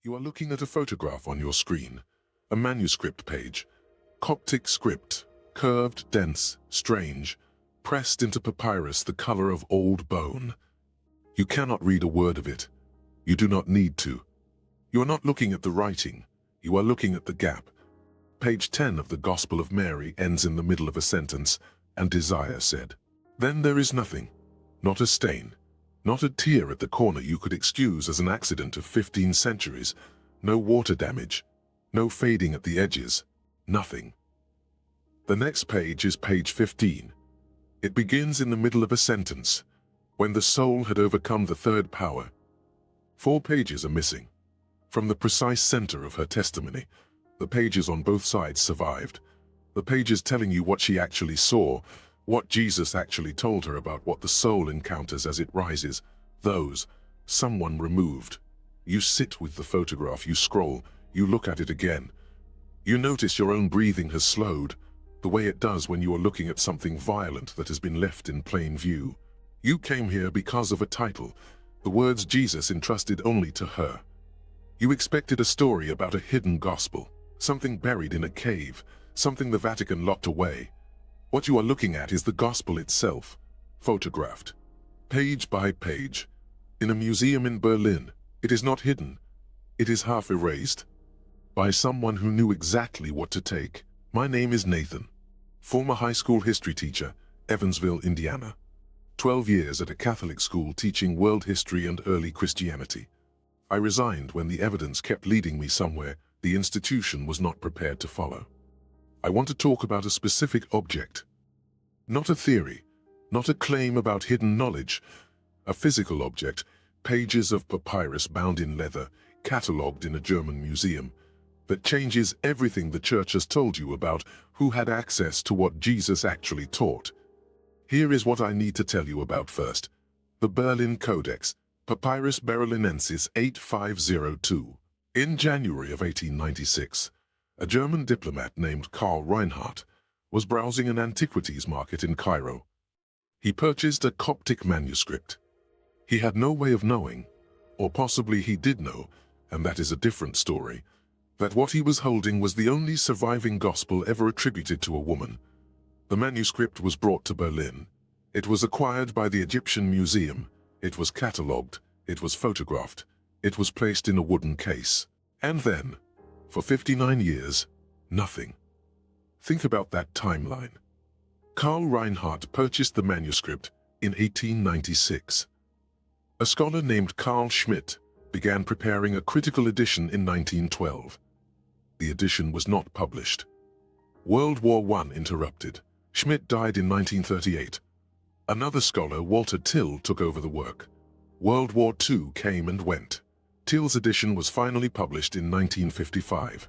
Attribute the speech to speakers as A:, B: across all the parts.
A: You are looking at a photograph on your screen, a manuscript page, Coptic script, curved, dense, strange, pressed into papyrus the color of old bone. You cannot read a word of it. You do not need to. You are not looking at the writing. You are looking at the gap. Page 10 of the Gospel of Mary ends in the middle of a sentence, and Desire said, "Then there is nothing, not a stain, not a tear at the corner you could excuse as an accident of 15 centuries, no water damage, no fading at the edges, nothing." The next page is page 15. It begins in the middle of a sentence, when the soul had overcome the third power. 4 pages are missing. From the precise center of her testimony, the pages on both sides survived. The pages telling you what she actually saw, what Jesus actually told her about what the soul encounters as it rises. Those, someone removed. You sit with the photograph, you scroll, you look at it again. You notice your own breathing has slowed, the way it does when you are looking at something violent that has been left in plain view. You came here because of a title, the words Jesus entrusted only to her. You expected a story about a hidden gospel, something buried in a cave, something the Vatican locked away. What you are looking at is the gospel itself, photographed, page by page. In a museum in Berlin, it is not hidden. It is half erased. By someone who knew exactly what to take. My name is Nathan, former high school history teacher, Evansville, Indiana. 12 years at a Catholic school teaching world history and early Christianity. I resigned when the evidence kept leading me somewhere the institution was not prepared to follow. I want to talk about a specific object. Not a theory, not a claim about hidden knowledge. A physical object, pages of papyrus bound in leather, catalogued in a German museum, that changes everything the church has told you about who had access to what Jesus actually taught. Here is what I need to tell you about first. The Berlin Codex, Papyrus Berolinensis 8502. In January of 1896, a German diplomat named Carl Reinhardt was browsing an antiquities market in Cairo. He purchased a Coptic manuscript. He had no way of knowing, or possibly he did know, and that is a different story, that what he was holding was the only surviving gospel ever attributed to a woman. The manuscript was brought to Berlin. It was acquired by the Egyptian Museum. It was catalogued. It was photographed. It was placed in a wooden case. And then, for 59 years, nothing. Think about that timeline. Carl Reinhardt purchased the manuscript in 1896. A scholar named Carl Schmidt began preparing a critical edition in 1912. The edition was not published. World War I interrupted. Schmidt died in 1938. Another scholar, Walter Till, took over the work. World War II came and went. Till's edition was finally published in 1955.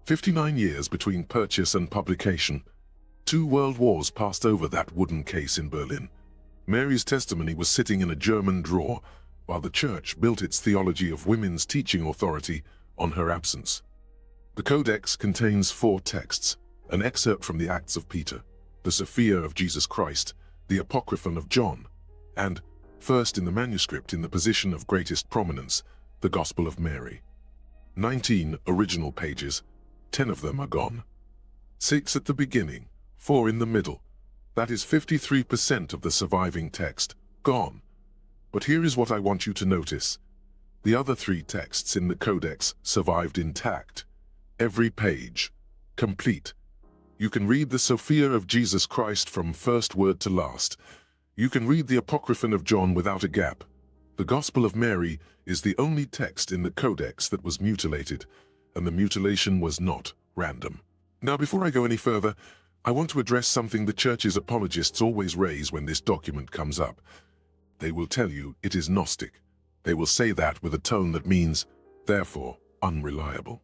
A: 59 years between purchase and publication. 2 world wars passed over that wooden case in Berlin. Mary's testimony was sitting in a German drawer, while the church built its theology of women's teaching authority on her absence. The Codex contains 4 texts, an excerpt from the Acts of Peter, the Sophia of Jesus Christ, the Apocryphon of John, and, first in the manuscript in the position of greatest prominence, the Gospel of Mary. 19 original pages, 10 of them are gone. 6 at the beginning, 4 in the middle. That is 53% of the surviving text, gone. But here is what I want you to notice. The other 3 texts in the Codex survived intact. Every page, complete. You can read the Sophia of Jesus Christ from first word to last. You can read the Apocryphon of John without a gap. The Gospel of Mary is the only text in the Codex that was mutilated, and the mutilation was not random. Now, before I go any further, I want to address something the Church's apologists always raise when this document comes up. They will tell you it is Gnostic. They will say that with a tone that means, therefore, unreliable.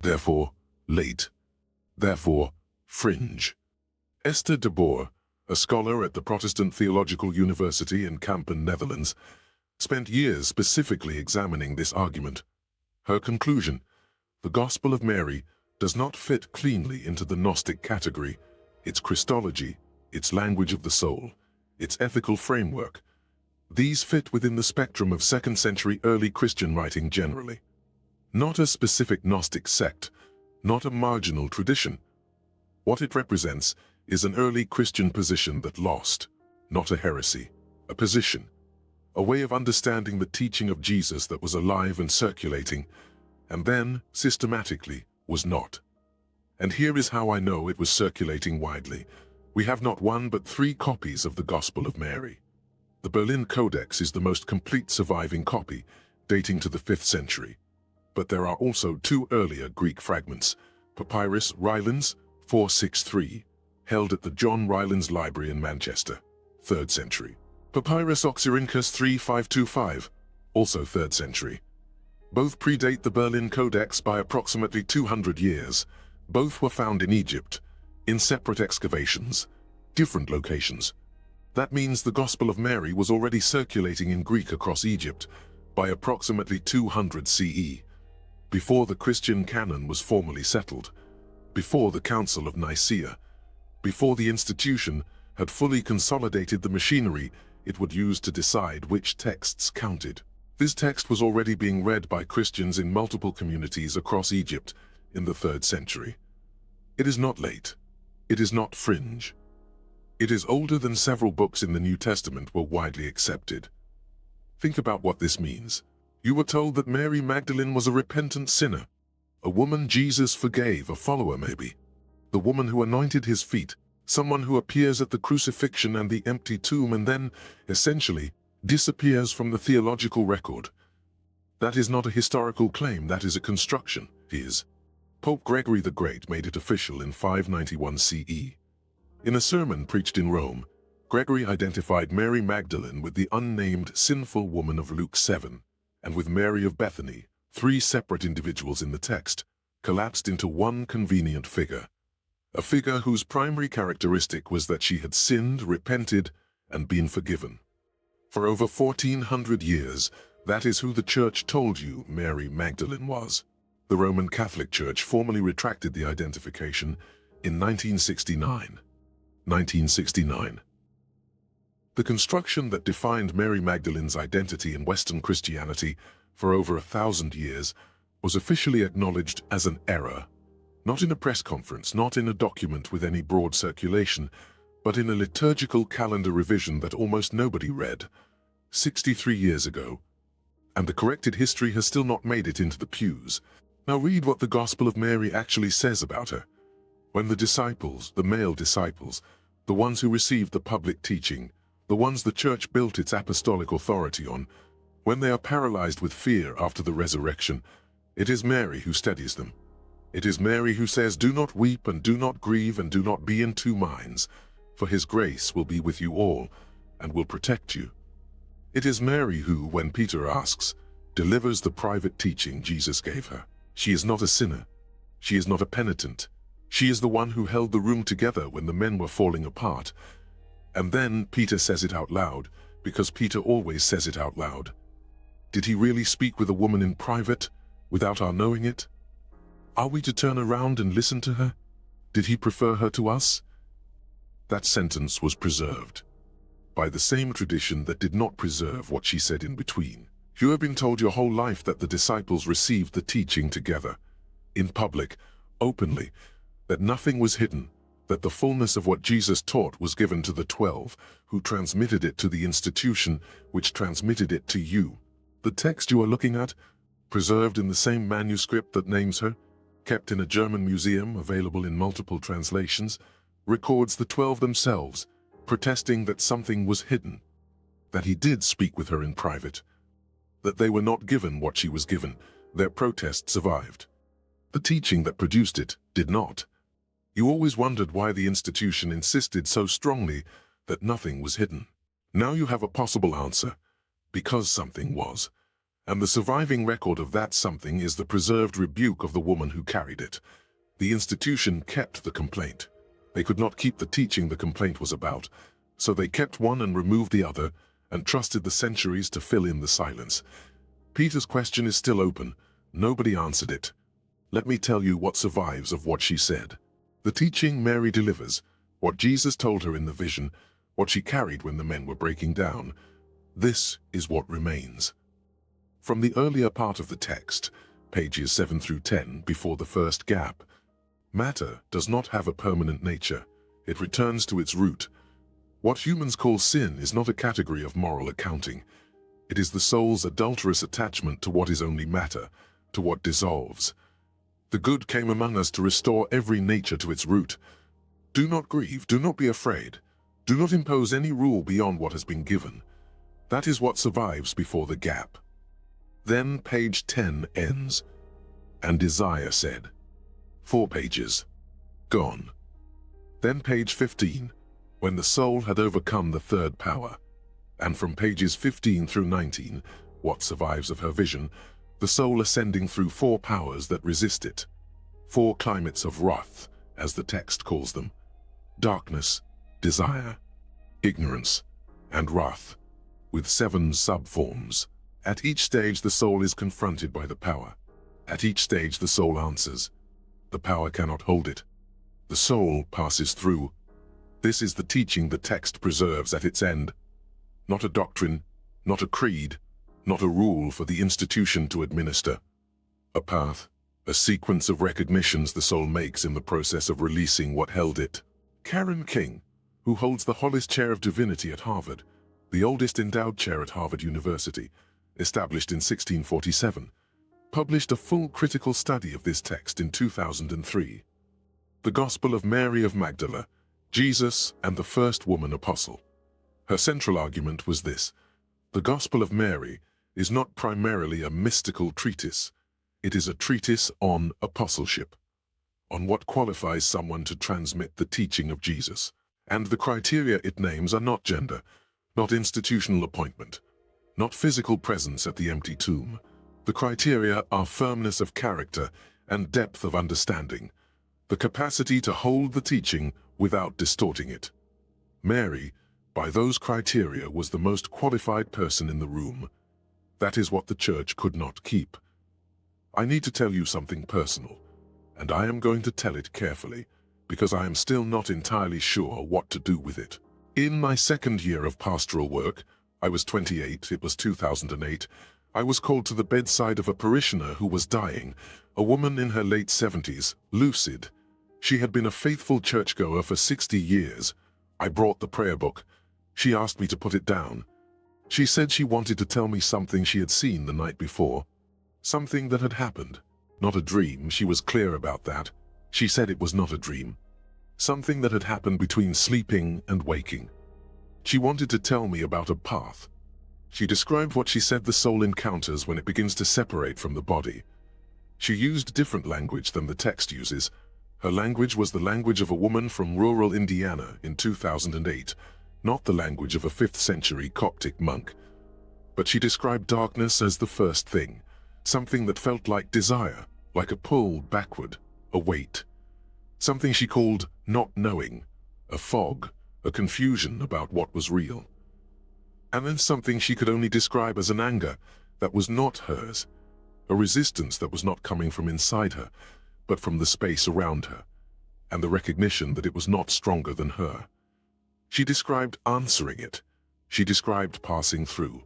A: Therefore, late. Therefore, fringe. Esther de Boer, a scholar at the Protestant Theological University in Kampen, Netherlands, spent years specifically examining this argument. Her conclusion, the Gospel of Mary does not fit cleanly into the Gnostic category, its Christology, its language of the soul, its ethical framework. These fit within the spectrum of 2nd century early Christian writing generally. Not a specific Gnostic sect, not a marginal tradition. What it represents is an early Christian position that lost, not a heresy, a position, a way of understanding the teaching of Jesus that was alive and circulating, and then, systematically, was not. And here is how I know it was circulating widely. We have not one but 3 copies of the Gospel of Mary. The Berlin Codex is the most complete surviving copy, dating to the 5th century. But there are also 2 earlier Greek fragments, Papyrus Berolinensis 463, held at the John Rylands Library in Manchester, 3rd century. Papyrus Berolinensis 3525, also 3rd century. Both predate the Berlin Codex by approximately 200 years. Both were found in Egypt, in separate excavations, different locations. That means the Gospel of Mary was already circulating in Greek across Egypt by approximately 200 CE, before the Christian canon was formally settled, before the Council of Nicaea, before the institution had fully consolidated the machinery it would use to decide which texts counted. This text was already being read by Christians in multiple communities across Egypt in the 3rd century. It is not late. It is not fringe. It is older than several books in the New Testament were widely accepted. Think about what this means. You were told that Mary Magdalene was a repentant sinner, a woman Jesus forgave, a follower maybe, the woman who anointed his feet, someone who appears at the crucifixion and the empty tomb and then, essentially, disappears from the theological record. That is not a historical claim, that is a construction. Pope Gregory the Great made it official in 591 CE. In a sermon preached in Rome, Gregory identified Mary Magdalene with the unnamed sinful woman of Luke 7, and with Mary of Bethany, 3 separate individuals in the text, collapsed into one convenient figure. A figure whose primary characteristic was that she had sinned, repented, and been forgiven. For over 1400 years, that is who the Church told you Mary Magdalene was. The Roman Catholic Church formally retracted the identification in 1969. The construction that defined Mary Magdalene's identity in Western Christianity for over 1,000 years was officially acknowledged as an error, not in a press conference, not in a document with any broad circulation, but in a liturgical calendar revision that almost nobody read, 63 years ago. And the corrected history has still not made it into the pews. Now read what the Gospel of Mary actually says about her. When the disciples, the male disciples, the ones who received the public teaching, the ones the Church built its apostolic authority on, when they are paralyzed with fear after the resurrection, it is Mary who steadies them. It is Mary who says, "Do not weep and do not grieve and do not be in 2 minds, for his grace will be with you all and will protect you." It is Mary who, when Peter asks, delivers the private teaching Jesus gave her. She is not a sinner. She is not a penitent. She is the one who held the room together when the men were falling apart. And then Peter says it out loud, because Peter always says it out loud. Did he really speak with a woman in private, without our knowing it? Are we to turn around and listen to her? Did he prefer her to us? That sentence was preserved by the same tradition that did not preserve what she said in between. You have been told your whole life that the disciples received the teaching together, in public, openly, that nothing was hidden, that the fullness of what Jesus taught was given to the 12, who transmitted it to the institution, which transmitted it to you. The text you are looking at, preserved in the same manuscript that names her, kept in a German museum available in multiple translations, records the 12 themselves, protesting that something was hidden, that he did speak with her in private, that they were not given what she was given. Their protest survived. The teaching that produced it did not. You always wondered why the institution insisted so strongly that nothing was hidden. Now you have a possible answer, because something was. And the surviving record of that something is the preserved rebuke of the woman who carried it. The institution kept the complaint. They could not keep the teaching the complaint was about, so they kept one and removed the other, and trusted the centuries to fill in the silence. Peter's question is still open. Nobody answered it. Let me tell you what survives of what she said. The teaching Mary delivers, what Jesus told her in the vision, what she carried when the men were breaking down. This is what remains. From the earlier part of the text, pages 7 through 10, before the first gap. Matter does not have a permanent nature. It returns to its root. What humans call sin is not a category of moral accounting. It is the soul's adulterous attachment to what is only matter, to what dissolves. The good came among us to restore every nature to its root. Do not grieve, do not be afraid. Do not impose any rule beyond what has been given. That is what survives before the gap. Then page 10 ends. And desire said, 4 pages. Gone. Then page 15, when the soul had overcome the third power. And from pages 15 through 19, what survives of her vision, the soul ascending through 4 powers that resist it. 4 climates of wrath, as the text calls them. Darkness, desire, ignorance, and wrath, with 7 subforms. At each stage the soul is confronted by the power. At each stage the soul answers. The power cannot hold it. The soul passes through. This is the teaching the text preserves at its end. Not a doctrine, not a creed, not a rule for the institution to administer. A path, a sequence of recognitions the soul makes in the process of releasing what held it. Karen King, who holds the Hollis Chair of Divinity at Harvard, the oldest endowed chair at Harvard University, established in 1647, published a full critical study of this text in 2003. The Gospel of Mary of Magdalene, Jesus and the First Woman Apostle. Her central argument was this: the Gospel of Mary is not primarily a mystical treatise. It is a treatise on apostleship, on what qualifies someone to transmit the teaching of Jesus. And the criteria it names are not gender, not institutional appointment, not physical presence at the empty tomb. The criteria are firmness of character and depth of understanding, the capacity to hold the teaching without distorting it. Mary, by those criteria, was the most qualified person in the room. That is what the church could not keep. I need to tell you something personal, and I am going to tell it carefully, because I am still not entirely sure what to do with it. In my second year of pastoral work, I was 28, it was 2008, I was called to the bedside of a parishioner who was dying, a woman in her late 70s, lucid. She had been a faithful churchgoer for 60 years. I brought the prayer book. She asked me to put it down. She said she wanted to tell me something she had seen the night before. Something that had happened. Not a dream, she was clear about that. She said it was not a dream. Something that had happened between sleeping and waking. She wanted to tell me about a path. She described what she said the soul encounters when it begins to separate from the body. She used different language than the text uses. Her language was the language of a woman from rural Indiana in 2008, not the language of a 5th century Coptic monk. But she described darkness as the first thing, something that felt like desire, like a pull backward, a weight. Something she called not knowing, a fog, a confusion about what was real. And then something she could only describe as an anger that was not hers, a resistance that was not coming from inside her, but from the space around her, and the recognition that it was not stronger than her. She described answering it. She described passing through.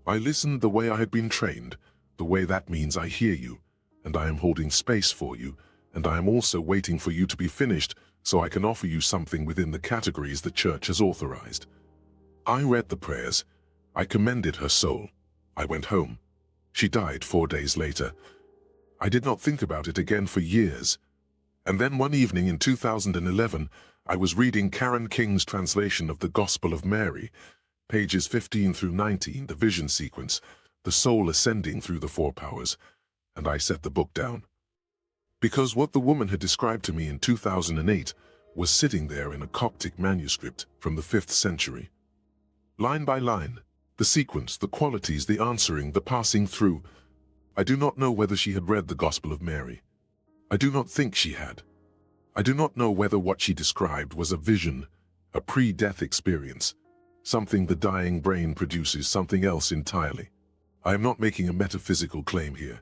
A: I listened the way I had been trained, the way that means I hear you, and I am holding space for you, and I am also waiting for you to be finished so I can offer you something within the categories the church has authorized. I read the prayers. I commended her soul. I went home. She died 4 days later. I did not think about it again for years. And then one evening in 2011, I was reading Karen King's translation of the Gospel of Mary, pages 15 through 19, the vision sequence, the soul ascending through the 4 powers, and I set the book down. Because what the woman had described to me in 2008 was sitting there in a Coptic manuscript from the 5th century. Line by line, the sequence, the qualities, the answering, the passing through. I do not know whether she had read the Gospel of Mary. I do not think she had. I do not know whether what she described was a vision, a pre-death experience, something the dying brain produces, something else entirely. I am not making a metaphysical claim here.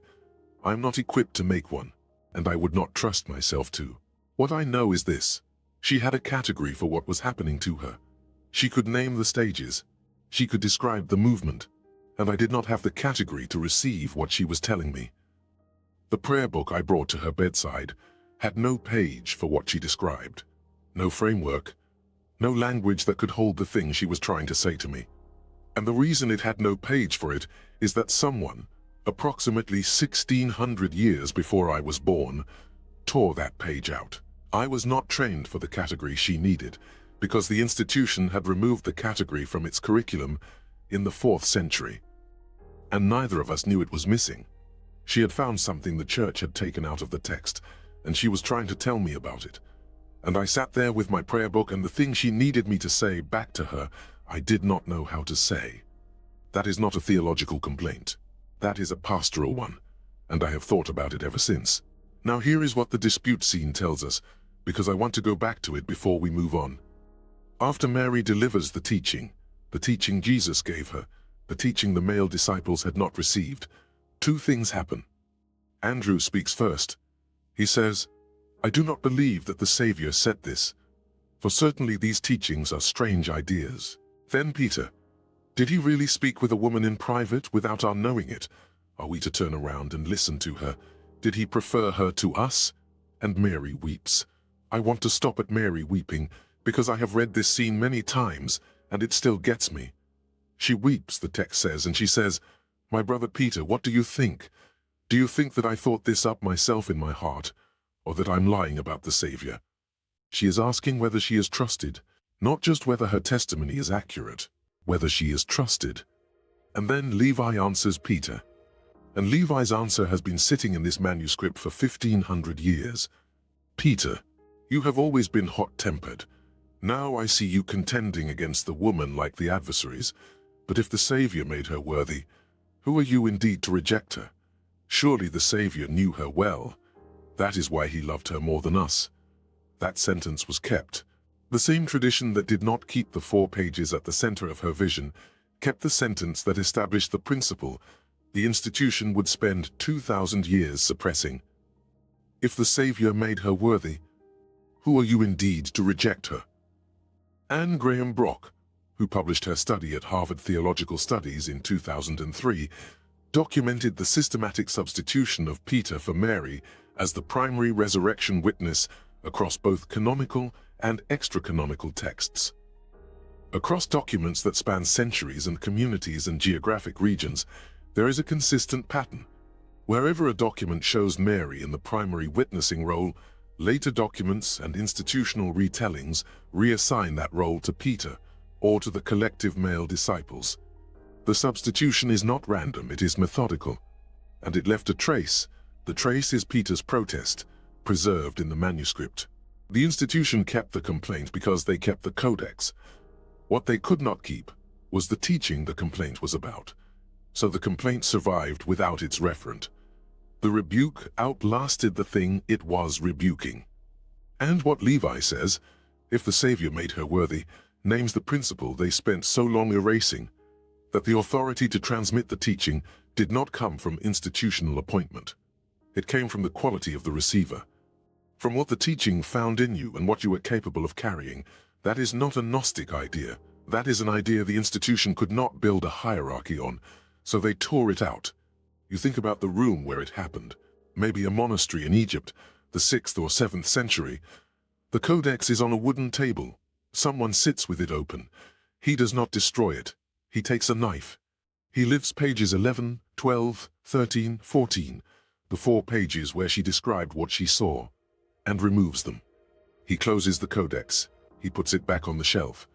A: I am not equipped to make one, and I would not trust myself to. What I know is this: she had a category for what was happening to her. She could name the stages. She could describe the movement, and I did not have the category to receive what she was telling me. The prayer book I brought to her bedside had no page for what she described, no framework, no language that could hold the thing she was trying to say to me. And the reason it had no page for it is that someone, approximately 1600 years before I was born, tore that page out. I was not trained for the category she needed, because the institution had removed the category from its curriculum in the 4th century. And neither of us knew it was missing. She had found something the church had taken out of the text, and she was trying to tell me about it. And I sat there with my prayer book, and the thing she needed me to say back to her, I did not know how to say. That is not a theological complaint. That is a pastoral one, and I have thought about it ever since. Now here is what the dispute scene tells us, because I want to go back to it before we move on. After Mary delivers the teaching Jesus gave her, the teaching the male disciples had not received, two things happen. Andrew speaks first. He says, "I do not believe that the Savior said this, for certainly these teachings are strange ideas." Then Peter, "Did he really speak with a woman in private without our knowing it? Are we to turn around and listen to her? Did he prefer her to us?" And Mary weeps. I want to stop at Mary weeping, because I have read this scene many times, and it still gets me. She weeps, the text says, and she says, "My brother Peter, what do you think? Do you think that I thought this up myself in my heart, or that I'm lying about the Savior?" She is asking whether she is trusted, not just whether her testimony is accurate, whether she is trusted. And then Levi answers Peter. And Levi's answer has been sitting in this manuscript for 1500 years. "Peter, you have always been hot-tempered. Now I see you contending against the woman like the adversaries. But if the Savior made her worthy, who are you indeed to reject her? Surely the Savior knew her well. That is why he loved her more than us." That sentence was kept. The same tradition that did not keep the 4 pages at the center of her vision kept the sentence that established the principle the institution would spend 2000 years suppressing. If the Savior made her worthy, who are you indeed to reject her? Anne Graham Brock, who published her study at Harvard Theological Studies in 2003, documented the systematic substitution of Peter for Mary as the primary resurrection witness across both canonical and extra-canonical texts. Across documents that span centuries and communities and geographic regions, there is a consistent pattern. Wherever a document shows Mary in the primary witnessing role, later documents and institutional retellings reassign that role to Peter or to the collective male disciples. The substitution is not random, it is methodical. And it left a trace. The trace is Peter's protest, preserved in the manuscript. The institution kept the complaint because they kept the Codex. What they could not keep was the teaching the complaint was about. So the complaint survived without its referent. The rebuke outlasted the thing it was rebuking. And what Levi says, if the Savior made her worthy, names the principle they spent so long erasing, that the authority to transmit the teaching did not come from institutional appointment. It came from the quality of the receiver. From what the teaching found in you and what you were capable of carrying. That is not a Gnostic idea. That is an idea the institution could not build a hierarchy on, so they tore it out. You think about the room where it happened. Maybe a monastery in Egypt, the 6th or 7th century. The Codex is on a wooden table. Someone sits with it open. He does not destroy it. He takes a knife. He lifts pages 11, 12, 13, 14, the 4 pages where she described what she saw, and removes them. He closes the Codex. He puts it back on the shelf.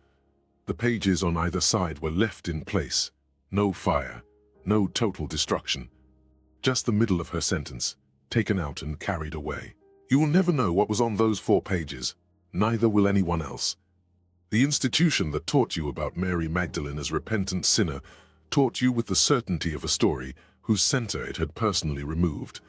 A: The pages on either side were left in place. No fire, no total destruction. Just the middle of her sentence, taken out and carried away. You will never know what was on those 4 pages. Neither will anyone else. The institution that taught you about Mary Magdalene as repentant sinner taught you with the certainty of a story whose center it had personally removed.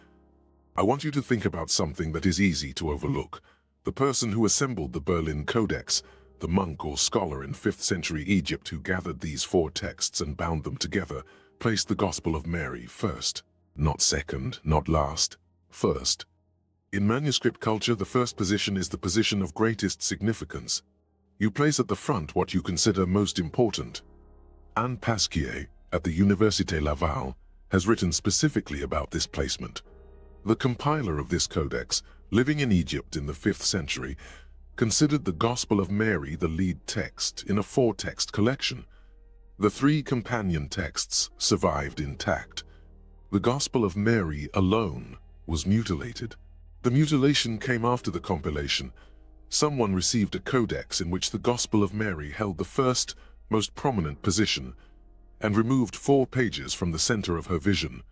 A: I want you to think about something that is easy to overlook. The person who assembled the Berlin Codex, the monk or scholar in 5th century Egypt who gathered these 4 texts and bound them together, placed the Gospel of Mary first. Not second, not last, first. In manuscript culture, the first position is the position of greatest significance. You place at the front what you consider most important. Anne Pasquier, at the Université Laval, has written specifically about this placement. The compiler of this codex, living in Egypt in the 5th century, considered the Gospel of Mary the lead text in a 4-text collection. The 3 companion texts survived intact. The Gospel of Mary alone was mutilated. The mutilation came after the compilation. Someone received a codex in which the Gospel of Mary held the first, most prominent position, and removed 4 pages from the center of her vision.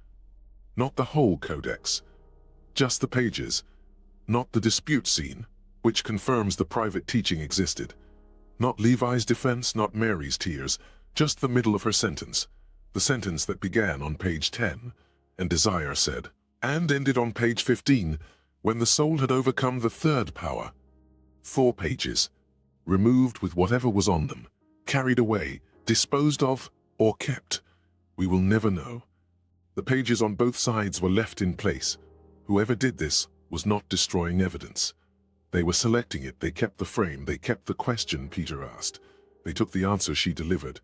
A: Not the whole codex, just the pages. Not the dispute scene, which confirms the private teaching existed. Not Levi's defense, not Mary's tears, just the middle of her sentence, the sentence that began on page 10, and Desire said, and ended on page 15, when the soul had overcome the 3rd power. 4 pages, removed with whatever was on them, carried away, disposed of, or kept. We will never know. The pages on both sides were left in place. Whoever did this was not destroying evidence. They were selecting it, they kept the frame, they kept the question Peter asked. They took the answer she delivered,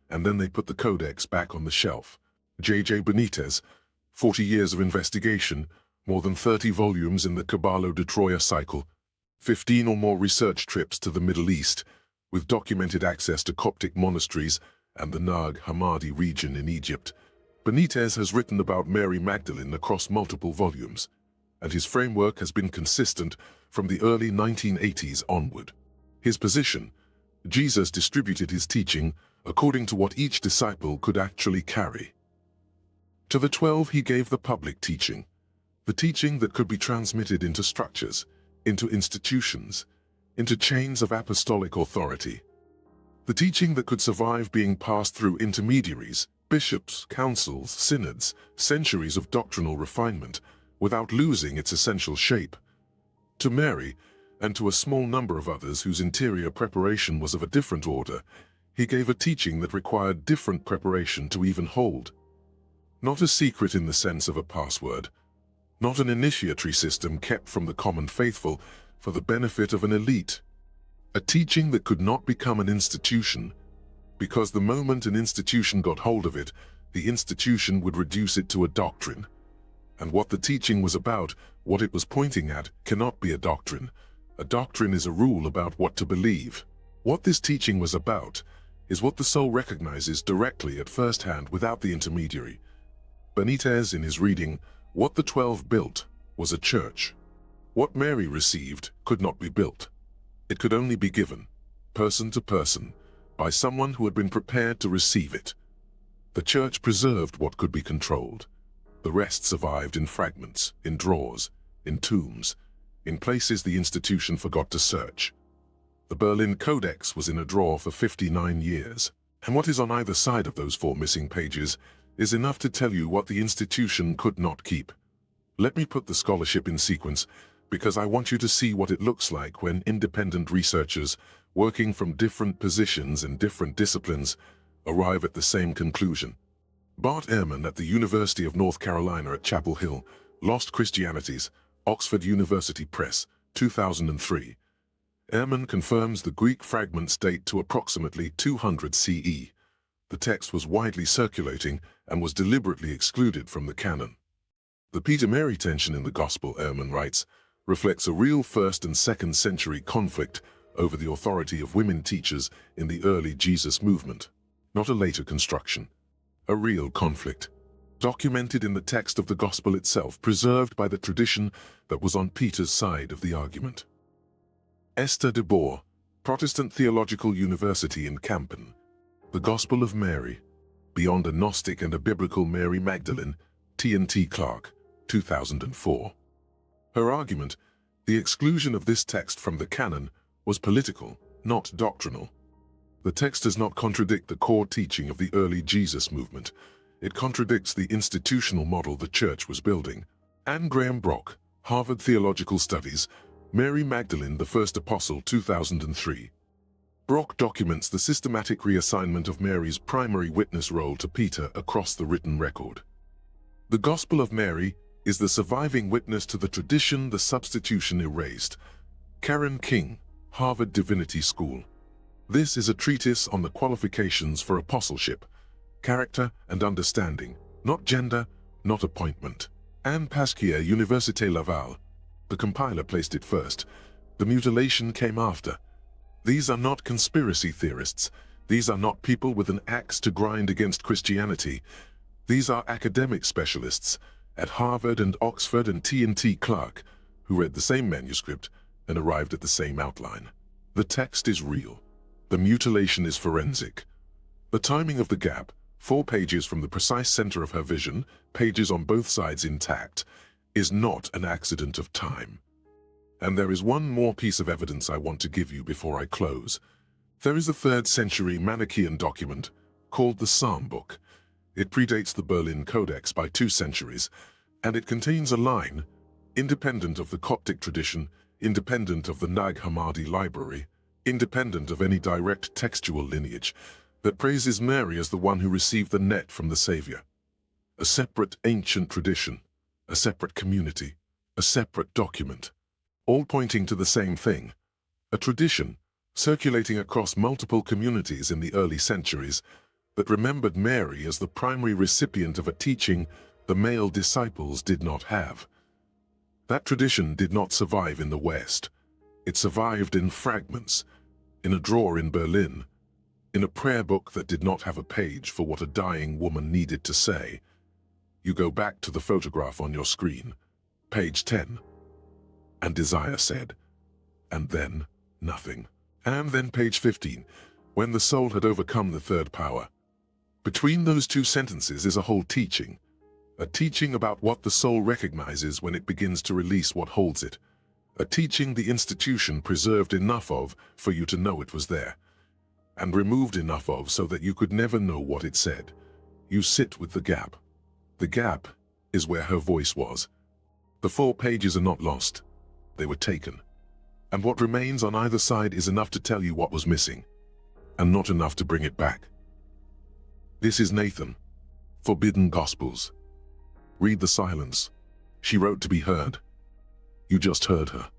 A: and then they put the codex back on the shelf. J.J. Benítez, 40 years of investigation, more than 30 volumes in the Caballo de Troya cycle, 15 or more research trips to the Middle East, with documented access to Coptic monasteries and the Nag Hammadi region in Egypt. Benítez has written about Mary Magdalene across multiple volumes, and his framework has been consistent from the early 1980s onward. His position: Jesus distributed his teaching according to what each disciple could actually carry. To the 12 he gave the public teaching, the teaching that could be transmitted into structures, into institutions, into chains of apostolic authority. The teaching that could survive being passed through intermediaries, bishops, councils, synods, centuries of doctrinal refinement, without losing its essential shape. To Mary, and to a small number of others whose interior preparation was of a different order, he gave a teaching that required different preparation to even hold. Not a secret in the sense of a password, not an initiatory system kept from the common faithful for the benefit of an elite. A teaching that could not become an institution, because the moment an institution got hold of it, the institution would reduce it to a doctrine. And what the teaching was about, what it was pointing at, cannot be a doctrine. A doctrine is a rule about what to believe. What this teaching was about is what the soul recognizes directly at first hand without the intermediary. Benítez, in his reading, what the 12 built was a church. What Mary received could not be built. It could only be given, person to person, by someone who had been prepared to receive it. The church preserved what could be controlled. The rest survived in fragments, in drawers, in tombs, in places the institution forgot to search. The Berlin Codex was in a drawer for 59 years, and what is on either side of those 4 missing pages is enough to tell you what the institution could not keep. Let me put the scholarship in sequence, because I want you to see what it looks like when independent researchers, working from different positions and different disciplines, arrive at the same conclusion. Bart Ehrman at the University of North Carolina at Chapel Hill, Lost Christianities, Oxford University Press, 2003. Ehrman confirms the Greek fragments date to approximately 200 CE. The text was widely circulating and was deliberately excluded from the canon. The Peter-Mary tension in the Gospel, Ehrman writes, reflects a real 1st and 2nd century conflict over the authority of women teachers in the early Jesus movement, not a later construction. A real conflict, documented in the text of the Gospel itself, preserved by the tradition that was on Peter's side of the argument. Esther de Boer, Protestant Theological University in Kampen, The Gospel of Mary, Beyond a Gnostic and a Biblical Mary Magdalene, T&T Clark, 2004. Her argument, the exclusion of this text from the canon, was political, not doctrinal. The text does not contradict the core teaching of the early Jesus movement. It contradicts the institutional model the church was building. Anne Graham Brock, Harvard Theological Studies, Mary Magdalene, the First Apostle, 2003. Brock documents the systematic reassignment of Mary's primary witness role to Peter across the written record. The Gospel of Mary is the surviving witness to the tradition the substitution erased. Karen King, Harvard Divinity School. This is a treatise on the qualifications for apostleship, character and understanding, not gender, not appointment. and Pasquier Université Laval. The compiler placed it first. The mutilation came after. These are not conspiracy theorists. These are not people with an axe to grind against Christianity. These are academic specialists at Harvard and Oxford and T&T Clark who read the same manuscript and arrived at the same outline. The text is real. The mutilation is forensic. The timing of the gap, 4 pages from the precise center of her vision, pages on both sides intact, is not an accident of time. And there is one more piece of evidence I want to give you before I close. There is a 3rd century Manichaean document called the Psalm Book. It predates the Berlin Codex by 2 centuries, and it contains a line, independent of the Coptic tradition, independent of the Nag Hammadi library, independent of any direct textual lineage, that praises Mary as the one who received the net from the Savior. A separate ancient tradition, a separate community, a separate document, all pointing to the same thing. A tradition, circulating across multiple communities in the early centuries, that remembered Mary as the primary recipient of a teaching the male disciples did not have. That tradition did not survive in the West. It survived in fragments, in a drawer in Berlin, in a prayer book that did not have a page for what a dying woman needed to say. You go back to the photograph on your screen, page 10. And desire said, and then nothing. And then page 15, when the soul had overcome the 3rd power. Between those 2 sentences is a whole teaching. A teaching about what the soul recognizes when it begins to release what holds it. A teaching the institution preserved enough of for you to know it was there, and removed enough of so that you could never know what it said. You sit with the gap. The gap is where her voice was. The 4 pages are not lost. They were taken. And what remains on either side is enough to tell you what was missing, and not enough to bring it back. This is Nathan. Forbidden Gospels. Read the silence. She wrote to be heard. You just heard her.